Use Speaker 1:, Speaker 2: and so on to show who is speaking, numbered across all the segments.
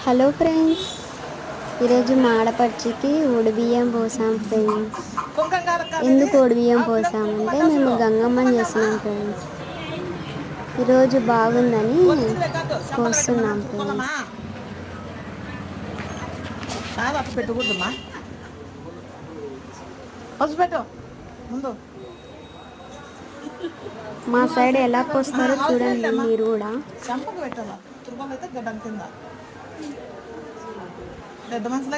Speaker 1: Hello friends, ఈరోజు మాడపడిచికి బియ్యం పోసాం friends. ఎందుకు బియ్యం పోసామంటే మేము గంగమ్మని చేస్తున్నాం ఫ్రెండ్స్. ఈరోజు బాగుందని పోస్తున్నాం ఫ్రెండ్స్.
Speaker 2: పెట్టకూడదమ్మా, పెట్టు ముందు.
Speaker 1: మా సైడ్ ఎలా పోస్తారో చూడండి మీరు కూడా.
Speaker 2: చంపకు పెట్టాలా, తుర్గం అయితే గడ్డం కింద. పెద్ద మనుషులా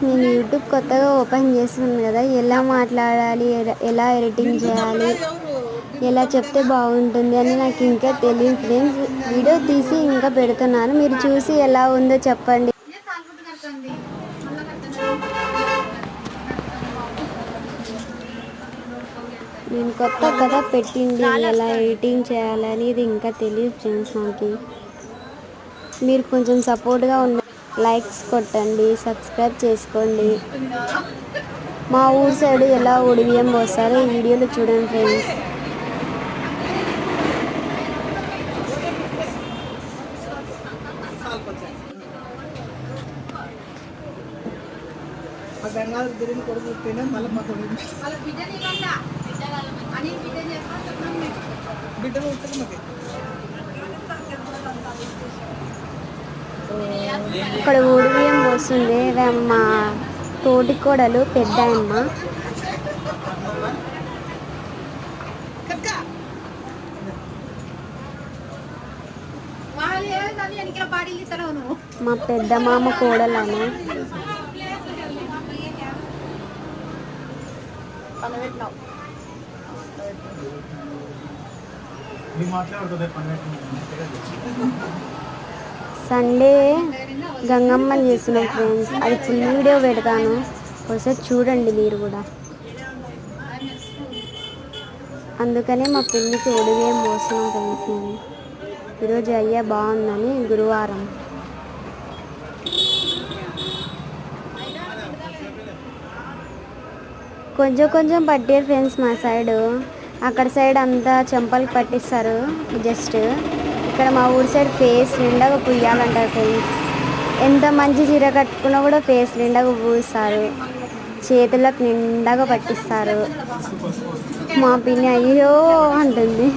Speaker 1: నేను యూట్యూబ్ కొత్తగా ఓపెన్ చేస్తున్నాను కదా, ఎలా మాట్లాడాలి, ఎలా ఎడిటింగ్ చేయాలి, ఎలా చెప్తే బాగుంటుంది అని నాకు ఇంకా తెలియదు ఫ్రెండ్స్. వీడియో తీసి ఇంకా పెడుతున్నాను, మీరు చూసి ఎలా ఉందో చెప్పండి. నేను కొత్త కథ పెట్టింది, ఎలా ఎడిటింగ్ చేయాలని ఇది ఇంకా తెలియదు ఫ్రెండ్స్ నాకు. మీరు కొంచెం సపోర్ట్గా ఉండండి, లైక్స్ కొట్టండి, సబ్స్క్రైబ్ చేసుకోండి. మా ఊరు సైడ్ ఎలా బియ్యం పోస్తారో ఈ వీడియోలో చూడండి ఫ్రెండ్స్. ఇక్కడ బియ్యం పోస్తుంది మా తోటి కోడలు పెద్ద అమ్మ. మా పెద్ద మామ కోడలను సండే గంగమ్మని చేస్తున్నాం ఫ్రెండ్స్. అది ఫుల్ వీడియో పెడతాను, ఒకసారి చూడండి మీరు కూడా. అందుకనే మా పిల్లికి బియ్యం పోస్తున్నాం ఫ్రెండ్స్. నేను ఈరోజు అయ్యా బాగుందని గురువారం. కొంచెం కొంచెం పట్టారు ఫ్రెండ్స్ మా సైడు. అక్కడ సైడ్ అంతా చెంపలకి పట్టిస్తారు జస్ట్. ఇక్కడ మా ఊరి సైడ్ ఫేస్ నిండాగా పుయ్యాలంటారు ఫ్రెండ్స్. ఎంత మంచి చీర కట్టుకున్నా కూడా ఫేస్ నిండాగా పూస్తారు, చేతులకు నిండాగా పట్టిస్తారు. మా పిన్ని అయ్యో అంటుంది.